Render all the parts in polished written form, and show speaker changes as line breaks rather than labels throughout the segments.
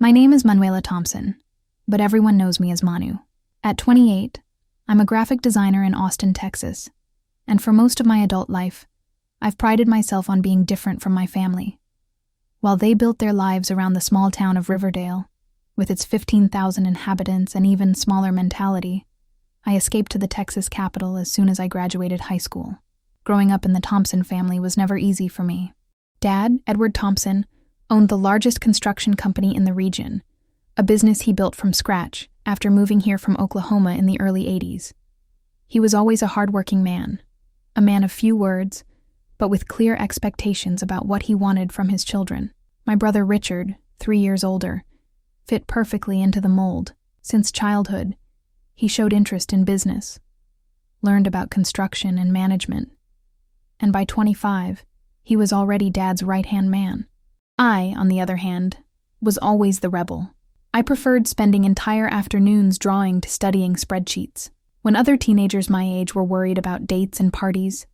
My name is Manuela Thompson, but everyone knows me as Manu. At 28, I'm a graphic designer in Austin, Texas, and for most of my adult life, I've prided myself on being different from my family. While they built their lives around the small town of Riverdale, with its 15,000 inhabitants and even smaller mentality, I escaped to the Texas capital as soon as I graduated high school. Growing up in the Thompson family was never easy for me. Dad, Edward Thompson, owned the largest construction company in the region, a business he built from scratch after moving here from Oklahoma in the early 80s. He was always a hardworking man, a man of few words, but with clear expectations about what he wanted from his children. My brother Richard, 3 years older, fit perfectly into the mold. Since childhood, he showed interest in business, learned about construction and management, and by 25, he was already Dad's right-hand man. I, on the other hand, was always the rebel. I preferred spending entire afternoons drawing to studying spreadsheets. When other teenagers my age were worried about dates and parties,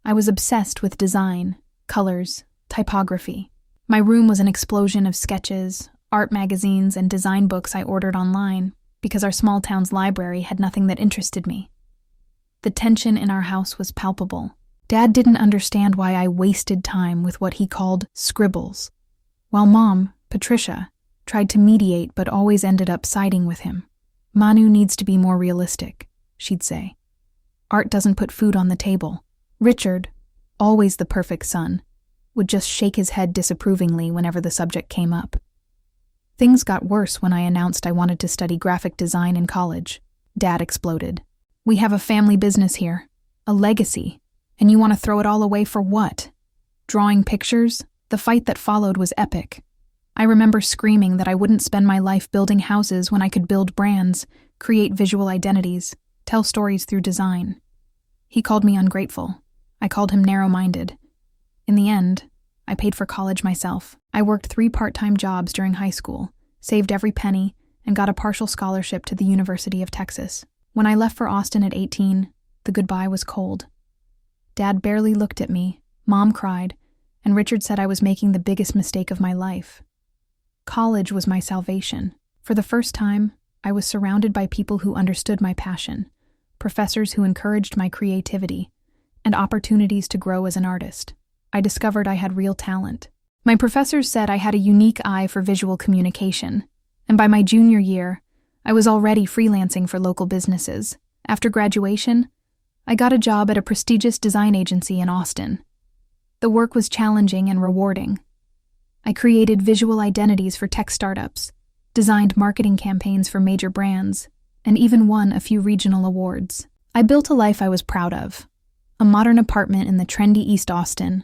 I was obsessed with design, colors, typography. My room was an explosion of sketches, art magazines, and design books I ordered online because our small town's library had nothing that interested me. The tension in our house was palpable. Dad didn't understand why I wasted time with what he called scribbles, while Mom, Patricia, tried to mediate but always ended up siding with him. "Manu needs to be more realistic," she'd say. "Art doesn't put food on the table." Richard, always the perfect son, would just shake his head disapprovingly whenever the subject came up. Things got worse when I announced I wanted to study graphic design in college. Dad exploded. "We have a family business here, a legacy, and you want to throw it all away for what? Drawing pictures?" The fight that followed was epic. I remember screaming that I wouldn't spend my life building houses when I could build brands, create visual identities, tell stories through design. He called me ungrateful. I called him narrow-minded. In the end, I paid for college myself. I worked 3 part-time jobs during high school, saved every penny, and got a partial scholarship to the University of Texas. When I left for Austin at 18, the goodbye was cold. Dad barely looked at me, Mom cried, and Richard said I was making the biggest mistake of my life. College was my salvation. For the first time, I was surrounded by people who understood my passion, professors who encouraged my creativity, and opportunities to grow as an artist. I discovered I had real talent. My professors said I had a unique eye for visual communication, and by my junior year, I was already freelancing for local businesses. After graduation, I got a job at a prestigious design agency in Austin. The work was challenging and rewarding. I created visual identities for tech startups, designed marketing campaigns for major brands, and even won a few regional awards. I built a life I was proud of. A modern apartment in the trendy East Austin,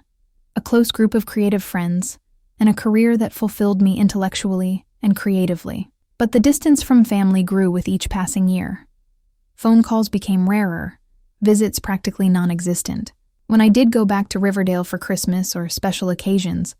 a close group of creative friends, and a career that fulfilled me intellectually and creatively. But the distance from family grew with each passing year. Phone calls became rarer, visits practically non-existent. When I did go back to Riverdale for Christmas or special occasions,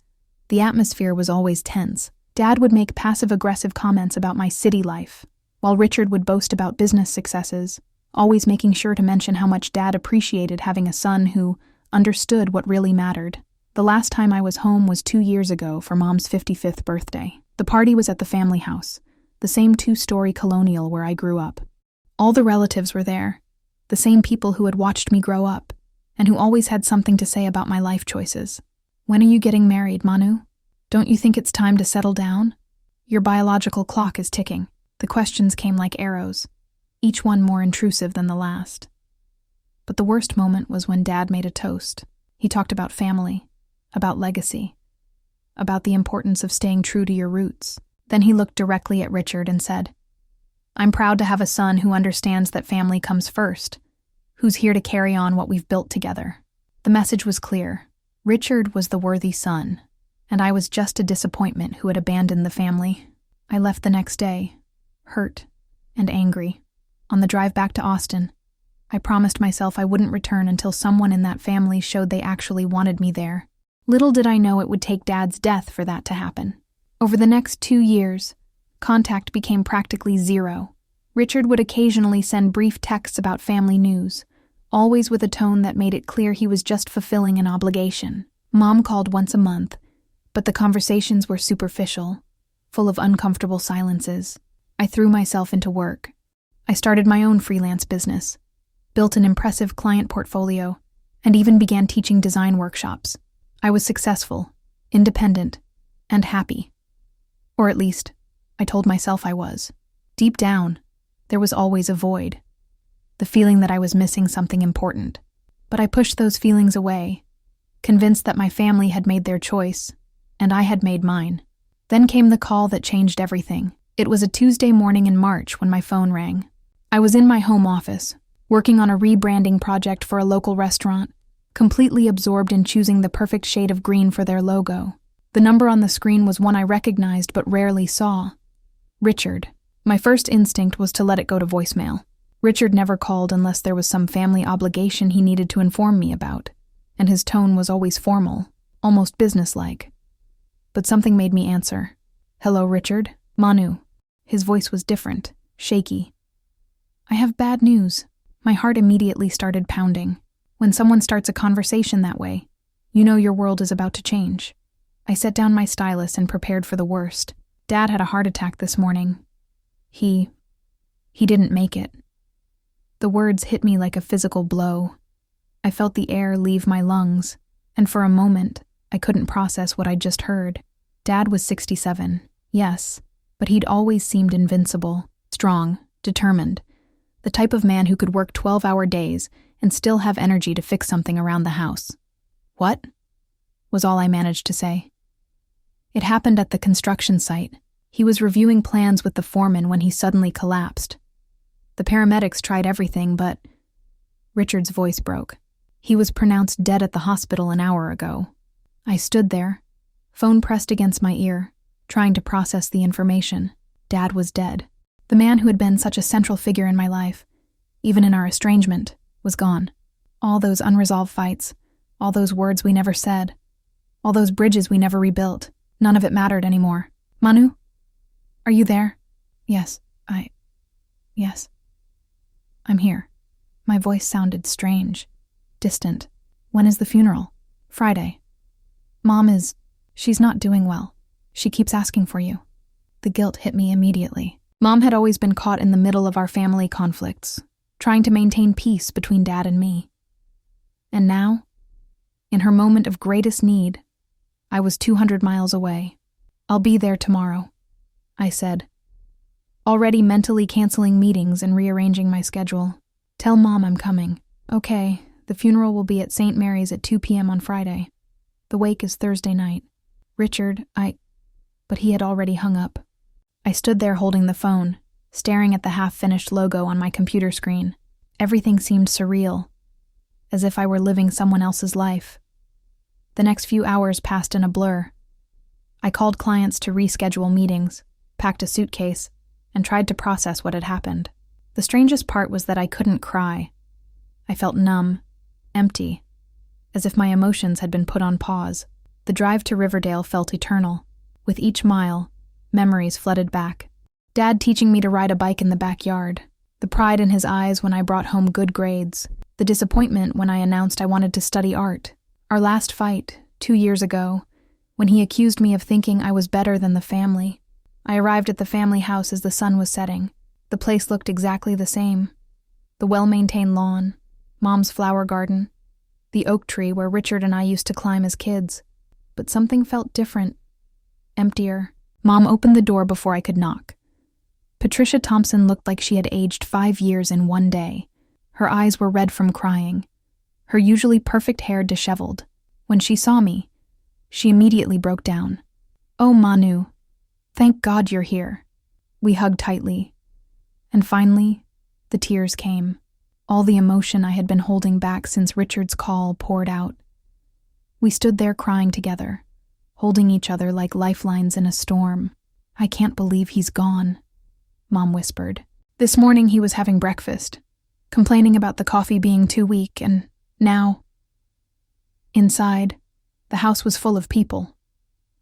the atmosphere was always tense. Dad would make passive-aggressive comments about my city life, while Richard would boast about business successes, always making sure to mention how much Dad appreciated having a son who understood what really mattered. The last time I was home was 2 years ago for Mom's 55th birthday. The party was at the family house, the same 2-story colonial where I grew up. All the relatives were there, the same people who had watched me grow up, and who always had something to say about my life choices. "When are you getting married, Manu? Don't you think it's time to settle down? Your biological clock is ticking." The questions came like arrows, each one more intrusive than the last. But the worst moment was when Dad made a toast. He talked about family, about legacy, about the importance of staying true to your roots. Then he looked directly at Richard and said, "I'm proud to have a son who understands that family comes first, who's here to carry on what we've built together." The message was clear. Richard was the worthy son, and I was just a disappointment who had abandoned the family. I left the next day, hurt and angry. On the drive back to Austin, I promised myself I wouldn't return until someone in that family showed they actually wanted me there. Little did I know it would take Dad's death for that to happen. Over the next 2 years, contact became practically zero. Richard would occasionally send brief texts about family news, always with a tone that made it clear he was just fulfilling an obligation. Mom called once a month, but the conversations were superficial, full of uncomfortable silences. I threw myself into work. I started my own freelance business, built an impressive client portfolio, and even began teaching design workshops. I was successful, independent, and happy. Or at least, I told myself I was. Deep down, there was always a void, the feeling that I was missing something important. But I pushed those feelings away, convinced that my family had made their choice, and I had made mine. Then came the call that changed everything. It was a Tuesday morning in March when my phone rang. I was in my home office, working on a rebranding project for a local restaurant, completely absorbed in choosing the perfect shade of green for their logo. The number on the screen was one I recognized but rarely saw. Richard. My first instinct was to let it go to voicemail. Richard never called unless there was some family obligation he needed to inform me about, and his tone was always formal, almost businesslike. But something made me answer. "Hello, Richard. Manu." His voice was different, shaky. "I have bad news." My heart immediately started pounding. When someone starts a conversation that way, you know your world is about to change. I set down my stylus and prepared for the worst. Dad had a heart attack this morning. He didn't make it. The words hit me like a physical blow. I felt the air leave my lungs, and for a moment, I couldn't process what I'd just heard. Dad was 67, yes, but he'd always seemed invincible, strong, determined, the type of man who could work 12-hour days and still have energy to fix something around the house. "What?" was all I managed to say. It happened at the construction site. He was reviewing plans with the foreman when he suddenly collapsed. The paramedics tried everything, but Richard's voice broke. He was pronounced dead at the hospital an hour ago. I stood there, phone pressed against my ear, trying to process the information. Dad was dead. The man who had been such a central figure in my life, even in our estrangement, was gone. All those unresolved fights, all those words we never said, all those bridges we never rebuilt, none of it mattered anymore. "Manu? Are you there?" Yes. I'm here." My voice sounded strange, distant. "When is the funeral?" "Friday. She's not doing well. She keeps asking for you." The guilt hit me immediately. Mom had always been caught in the middle of our family conflicts, trying to maintain peace between Dad and me. And now, in her moment of greatest need, I was 200 miles away. "I'll be there tomorrow," I said, already mentally canceling meetings and rearranging my schedule. "Tell Mom I'm coming." "Okay, the funeral will be at St. Mary's at 2 p.m. on Friday. The wake is Thursday night." "Richard, But he had already hung up. I stood there holding the phone, staring at the half-finished logo on my computer screen. Everything seemed surreal, as if I were living someone else's life. The next few hours passed in a blur. I called clients to reschedule meetings, packed a suitcase, and tried to process what had happened. The strangest part was that I couldn't cry. I felt numb, empty, as if my emotions had been put on pause. The drive to Riverdale felt eternal. With each mile, memories flooded back. Dad teaching me to ride a bike in the backyard, the pride in his eyes when I brought home good grades, the disappointment when I announced I wanted to study art. Our last fight, 2 years ago, when he accused me of thinking I was better than the family. I arrived at the family house as the sun was setting. The place looked exactly the same. The well-maintained lawn, Mom's flower garden, the oak tree where Richard and I used to climb as kids. But something felt different, emptier. Mom opened the door before I could knock. Patricia Thompson looked like she had aged 5 years in one day. Her eyes were red from crying, her usually perfect hair disheveled. When she saw me, she immediately broke down. "Oh, Manu, thank God you're here." We hugged tightly. And finally, the tears came. All the emotion I had been holding back since Richard's call poured out. We stood there crying together, holding each other like lifelines in a storm. "I can't believe he's gone," Mom whispered. This morning he was having breakfast, complaining about the coffee being too weak, and now... Inside, the house was full of people.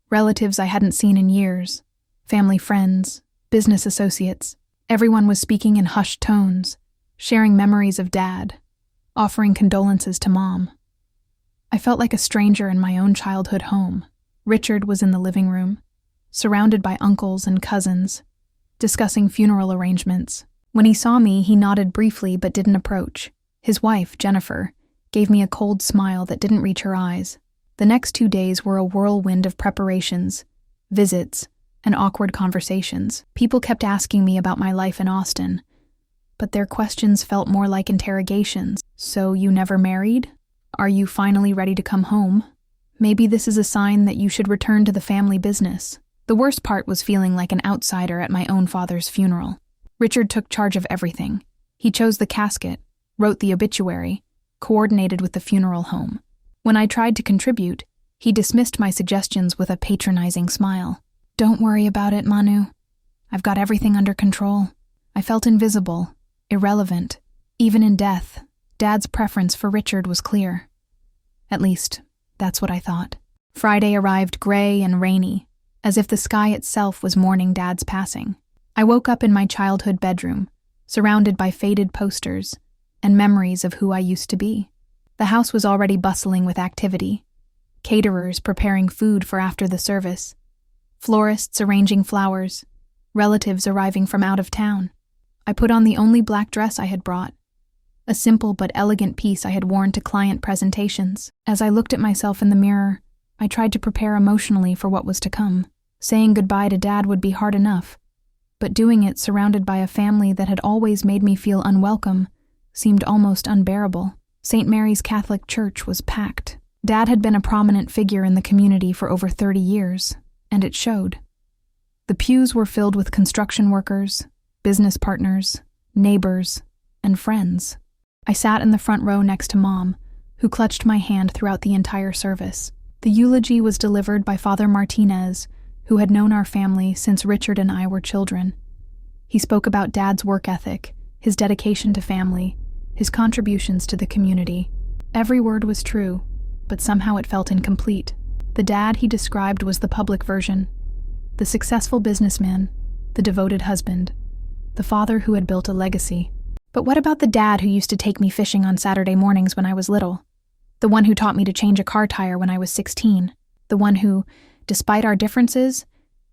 Relatives I hadn't seen in years, family friends, business associates. Everyone was speaking in hushed tones, sharing memories of Dad, offering condolences to Mom. I felt like a stranger in my own childhood home. Richard was in the living room, surrounded by uncles and cousins, discussing funeral arrangements. When he saw me, he nodded briefly but didn't approach. His wife, Jennifer, gave me a cold smile that didn't reach her eyes. The next 2 days were a whirlwind of preparations, visits, and awkward conversations. People kept asking me about my life in Austin, but their questions felt more like interrogations. So you never married? Are you finally ready to come home? Maybe this is a sign that you should return to the family business. The worst part was feeling like an outsider at my own father's funeral. Richard took charge of everything. He chose the casket, wrote the obituary, coordinated with the funeral home. When I tried to contribute, he dismissed my suggestions with a patronizing smile. Don't worry about it, Manu. I've got everything under control. I felt invisible, irrelevant. Even in death, Dad's preference for Richard was clear. At least, that's what I thought. Friday arrived gray and rainy, as if the sky itself was mourning Dad's passing. I woke up in my childhood bedroom, surrounded by faded posters and memories of who I used to be. The house was already bustling with activity. Caterers preparing food for after the service, florists arranging flowers, relatives arriving from out of town. I put on the only black dress I had brought, a simple but elegant piece I had worn to client presentations. As I looked at myself in the mirror, I tried to prepare emotionally for what was to come. Saying goodbye to Dad would be hard enough, but doing it surrounded by a family that had always made me feel unwelcome seemed almost unbearable. St. Mary's Catholic Church was packed. Dad had been a prominent figure in the community for over 30 years, and it showed. The pews were filled with construction workers, business partners, neighbors, and friends. I sat in the front row next to Mom, who clutched my hand throughout the entire service. The eulogy was delivered by Father Martinez, who had known our family since Richard and I were children. He spoke about Dad's work ethic, his dedication to family, his contributions to the community. Every word was true, but somehow it felt incomplete. The Dad he described was the public version, the successful businessman, the devoted husband, the father who had built a legacy. But what about the Dad who used to take me fishing on Saturday mornings when I was little? The one who taught me to change a car tire when I was 16? The one who, despite our differences,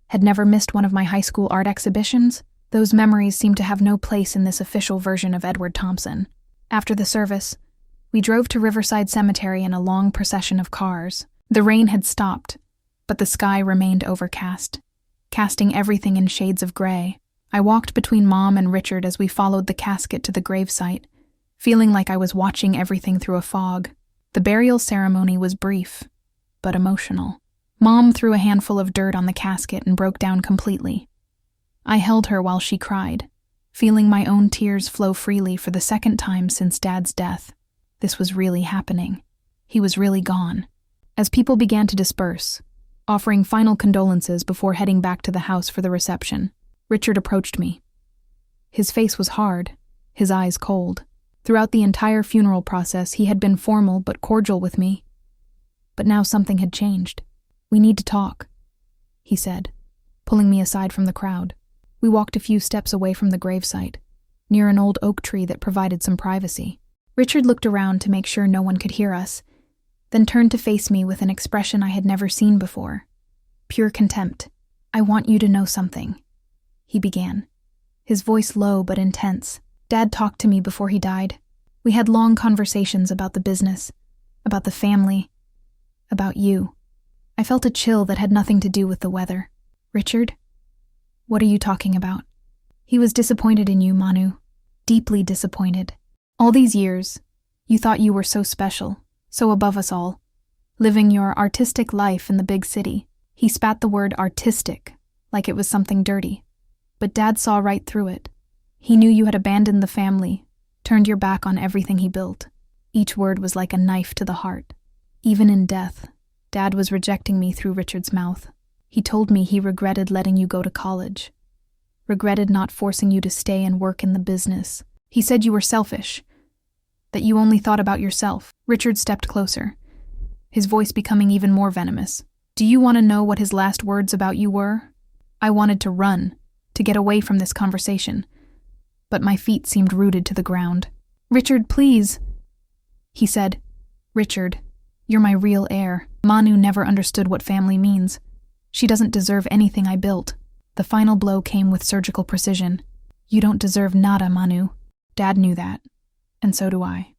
had never missed one of my high school art exhibitions? Those memories seemed to have no place in this official version of Edward Thompson. After the service, we drove to Riverside Cemetery in a long procession of cars. The rain had stopped, but the sky remained overcast, casting everything in shades of gray. I walked between Mom and Richard as we followed the casket to the gravesite, feeling like I was watching everything through a fog. The burial ceremony was brief, but emotional. Mom threw a handful of dirt on the casket and broke down completely. I held her while she cried, feeling my own tears flow freely for the second time since Dad's death. This was really happening. He was really gone. As people began to disperse, offering final condolences before heading back to the house for the reception, Richard approached me. His face was hard, his eyes cold. Throughout the entire funeral process, he had been formal but cordial with me. But now something had changed. "We need to talk," he said, pulling me aside from the crowd. We walked a few steps away from the gravesite, near an old oak tree that provided some privacy. Richard looked around to make sure no one could hear us, then turned to face me with an expression I had never seen before. Pure contempt. "I want you to know something," he began, his voice low but intense. "Dad talked to me before he died. We had long conversations about the business, about the family, about you." I felt a chill that had nothing to do with the weather. "Richard? What are you talking about?" "He was disappointed in you, Manu. Deeply disappointed. All these years, you thought you were so special, so above us all, living your artistic life in the big city." He spat the word artistic, like it was something dirty. But Dad saw right through it. He knew you had abandoned the family, turned your back on everything he built. Each word was like a knife to the heart. Even in death, Dad was rejecting me through Richard's mouth. He told me he regretted letting you go to college, regretted not forcing you to stay and work in the business. He said you were selfish, that you only thought about yourself. Richard stepped closer, his voice becoming even more venomous. "Do you want to know what his last words about you were? I wanted to run, to get away from this conversation, but my feet seemed rooted to the ground." "Richard, please," he said. "Richard, you're my real heir." Manu never understood what family means. She doesn't deserve anything I built. The final blow came with surgical precision. You don't deserve nada, Manu. Dad knew that, and so do I.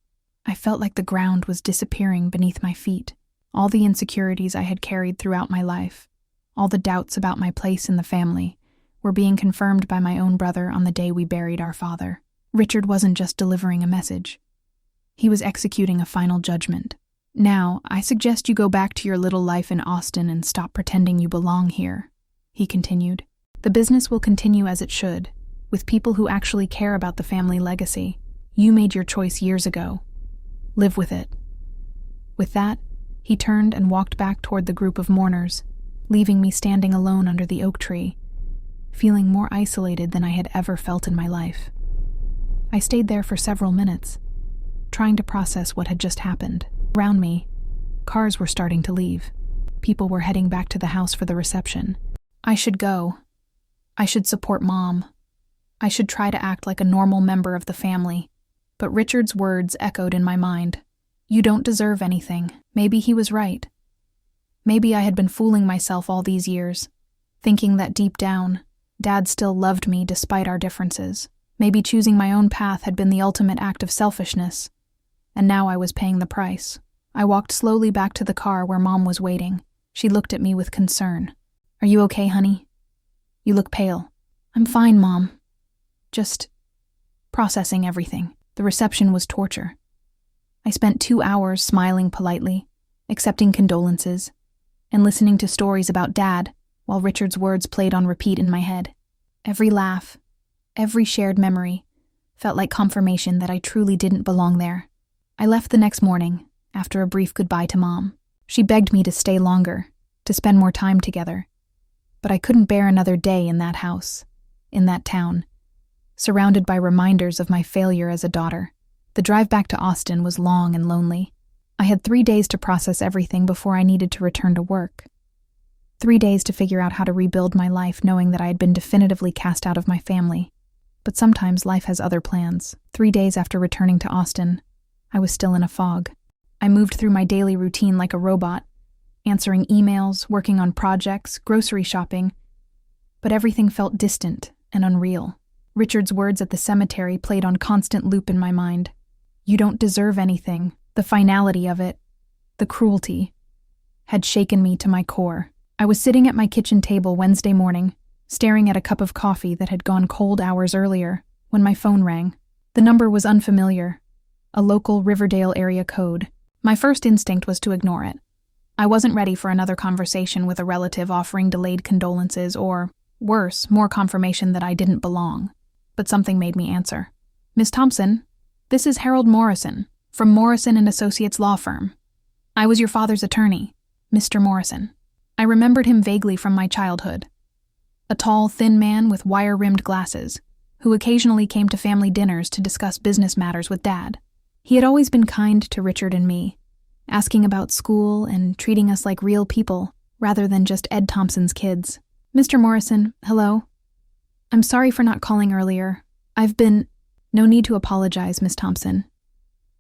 I felt like the ground was disappearing beneath my feet. All the insecurities I had carried throughout my life, all the doubts about my place in the family, were being confirmed by my own brother on the day we buried our father. Richard wasn't just delivering a message. He was executing a final judgment. Now, I suggest you go back to your little life in Austin and stop pretending you belong here, he continued. The business will continue as it should, with people who actually care about the family legacy. You made your choice years ago. Live with it. With that, he turned and walked back toward the group of mourners, leaving me standing alone under the oak tree, feeling more isolated than I had ever felt in my life. I stayed there for several minutes, trying to process what had just happened. Around me, cars were starting to leave. People were heading back to the house for the reception. I should go. I should support Mom. I should try to act like a normal member of the family. But Richard's words echoed in my mind. You don't deserve anything. Maybe he was right. Maybe I had been fooling myself all these years, thinking that deep down, Dad still loved me despite our differences. Maybe choosing my own path had been the ultimate act of selfishness, and now I was paying the price. I walked slowly back to the car where Mom was waiting. She looked at me with concern. Are you okay, honey? You look pale. I'm fine, Mom. Just processing everything. The reception was torture. I spent 2 hours smiling politely, accepting condolences, and listening to stories about Dad while Richard's words played on repeat in my head. Every laugh, every shared memory, felt like confirmation that I truly didn't belong there. I left the next morning, after a brief goodbye to Mom. She begged me to stay longer, to spend more time together. But I couldn't bear another day in that house, in that town, surrounded by reminders of my failure as a daughter. The drive back to Austin was long and lonely. I had 3 days to process everything before I needed to return to work. 3 days to figure out how to rebuild my life, knowing that I had been definitively cast out of my family. But sometimes life has other plans. 3 days after returning to Austin, I was still in a fog. I moved through my daily routine like a robot, answering emails, working on projects, grocery shopping, but everything felt distant and unreal. Richard's words at the cemetery played on constant loop in my mind. You don't deserve anything. The finality of it, the cruelty, had shaken me to my core. I was sitting at my kitchen table Wednesday morning, staring at a cup of coffee that had gone cold hours earlier, when my phone rang. The number was unfamiliar, a local Riverdale area code. My first instinct was to ignore it. I wasn't ready for another conversation with a relative offering delayed condolences or, worse, more confirmation that I didn't belong. But something made me answer. Miss Thompson, this is Harold Morrison, from Morrison & Associates Law Firm. I was your father's attorney, Mr. Morrison. I remembered him vaguely from my childhood. A tall, thin man with wire-rimmed glasses, who occasionally came to family dinners to discuss business matters with Dad. He had always been kind to Richard and me, asking about school and treating us like real people, rather than just Ed Thompson's kids. Mr. Morrison, hello. I'm sorry for not calling earlier. No need to apologize, Miss Thompson.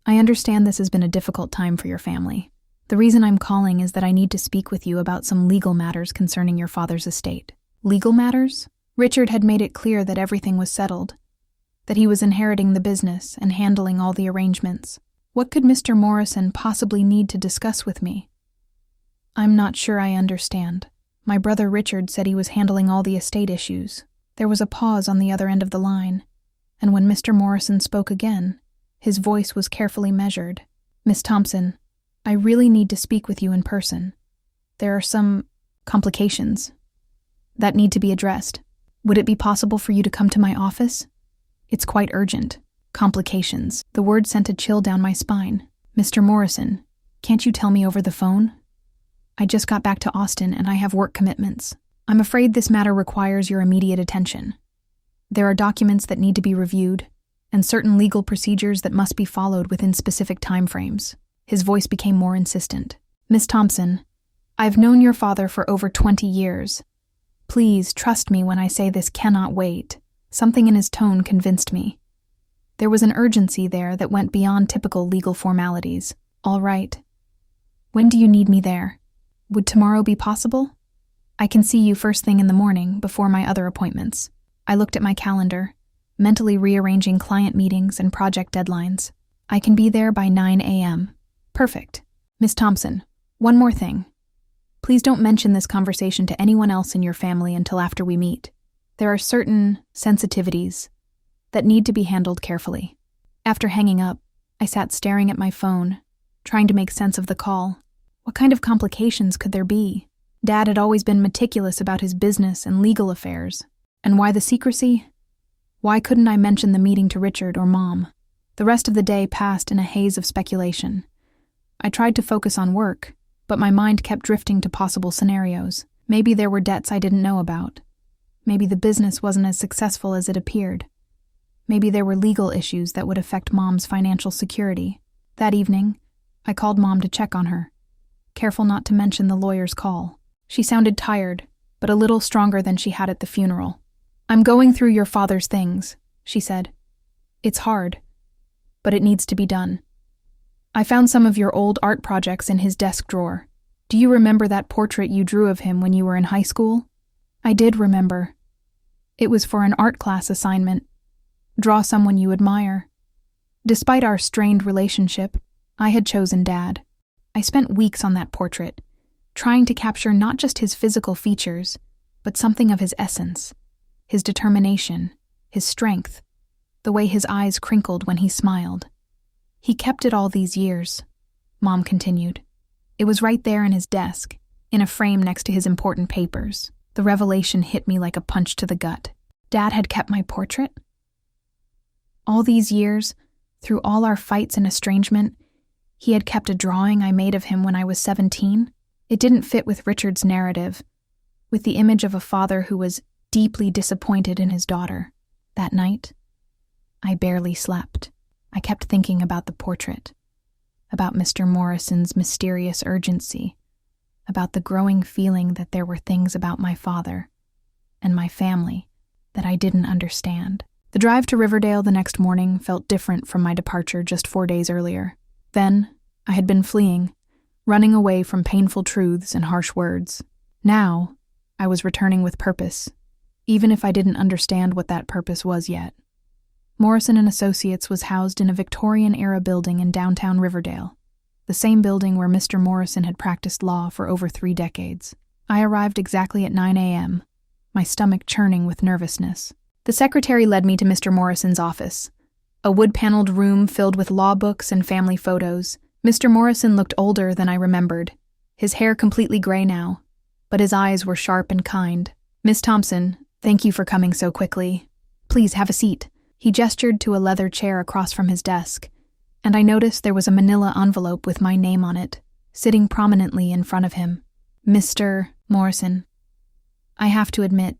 I understand this has been a difficult time for your family. The reason I'm calling is that I need to speak with you about some legal matters concerning your father's estate. Legal matters? Richard had made it clear that everything was settled, that he was inheriting the business and handling all the arrangements. What could Mr. Morrison possibly need to discuss with me? I'm not sure I understand. My brother Richard said he was handling all the estate issues. There was a pause on the other end of the line, and when Mr. Morrison spoke again, his voice was carefully measured. Miss Thompson, I really need to speak with you in person. There are some complications that need to be addressed. Would it be possible for you to come to my office? It's quite urgent. Complications. The word sent a chill down my spine. Mr. Morrison, can't you tell me over the phone? I just got back to Austin and I have work commitments. I'm afraid this matter requires your immediate attention. There are documents that need to be reviewed, and certain legal procedures that must be followed within specific timeframes. His voice became more insistent. Miss Thompson, I've known your father for over 20 years. Please trust me when I say this cannot wait. Something in his tone convinced me. There was an urgency there that went beyond typical legal formalities. All right. When do you need me there? Would tomorrow be possible? I can see you first thing in the morning before my other appointments. I looked at my calendar, mentally rearranging client meetings and project deadlines. I can be there by 9 a.m. Perfect. Miss Thompson, one more thing. Please don't mention this conversation to anyone else in your family until after we meet. There are certain sensitivities that need to be handled carefully. After hanging up, I sat staring at my phone, trying to make sense of the call. What kind of complications could there be? Dad had always been meticulous about his business and legal affairs. And why the secrecy? Why couldn't I mention the meeting to Richard or Mom? The rest of the day passed in a haze of speculation. I tried to focus on work, but my mind kept drifting to possible scenarios. Maybe there were debts I didn't know about. Maybe the business wasn't as successful as it appeared. Maybe there were legal issues that would affect Mom's financial security. That evening, I called Mom to check on her, careful not to mention the lawyer's call. She sounded tired, but a little stronger than she had at the funeral. "I'm going through your father's things," she said. "It's hard, but it needs to be done. I found some of your old art projects in his desk drawer. Do you remember that portrait you drew of him when you were in high school?" I did remember. It was for an art class assignment. Draw someone you admire. Despite our strained relationship, I had chosen Dad. I spent weeks on that portrait, trying to capture not just his physical features, but something of his essence, his determination, his strength, the way his eyes crinkled when he smiled. He kept it all these years, Mom continued. It was right there in his desk, in a frame next to his important papers. The revelation hit me like a punch to the gut. Dad had kept my portrait? All these years, through all our fights and estrangement, he had kept a drawing I made of him when I was 17. It didn't fit with Richard's narrative, with the image of a father who was deeply disappointed in his daughter. That night, I barely slept. I kept thinking about the portrait, about Mr. Morrison's mysterious urgency, about the growing feeling that there were things about my father and my family that I didn't understand. The drive to Riverdale the next morning felt different from my departure just 4 days earlier. Then, I had been fleeing, running away from painful truths and harsh words. Now, I was returning with purpose, even if I didn't understand what that purpose was yet. Morrison & Associates was housed in a Victorian-era building in downtown Riverdale, the same building where Mr. Morrison had practiced law for over 3 decades. I arrived exactly at 9 a.m., my stomach churning with nervousness. The secretary led me to Mr. Morrison's office, a wood-paneled room filled with law books and family photos. Mr. Morrison looked older than I remembered, his hair completely gray now, but his eyes were sharp and kind. "Miss Thompson, thank you for coming so quickly. Please have a seat." He gestured to a leather chair across from his desk, and I noticed there was a manila envelope with my name on it, sitting prominently in front of him. "Mr. Morrison, I have to admit,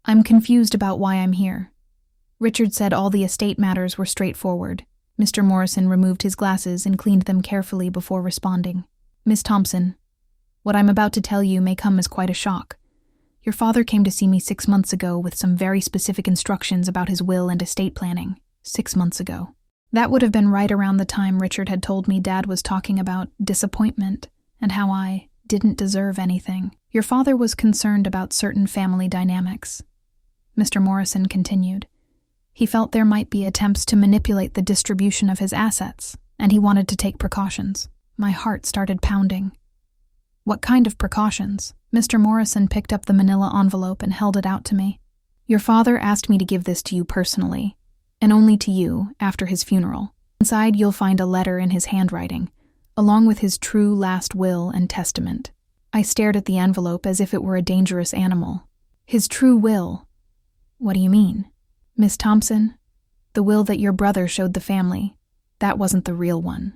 I'm confused about why I'm here. Richard said all the estate matters were straightforward." Mr. Morrison removed his glasses and cleaned them carefully before responding. "Miss Thompson, what I'm about to tell you may come as quite a shock. Your father came to see me 6 months ago with some very specific instructions about his will and estate planning. 6 months ago. That would have been right around the time Richard had told me Dad was talking about disappointment and how I didn't deserve anything. Your father was concerned about certain family dynamics," Mr. Morrison continued. "He felt there might be attempts to manipulate the distribution of his assets, and he wanted to take precautions." My heart started pounding. "What kind of precautions?" Mr. Morrison picked up the manila envelope and held it out to me. "Your father asked me to give this to you personally, and only to you after his funeral. Inside you'll find a letter in his handwriting, along with his true last will and testament." I stared at the envelope as if it were a dangerous animal. "His true will? What do you mean?" "Miss Thompson, the will that your brother showed the family, that wasn't the real one.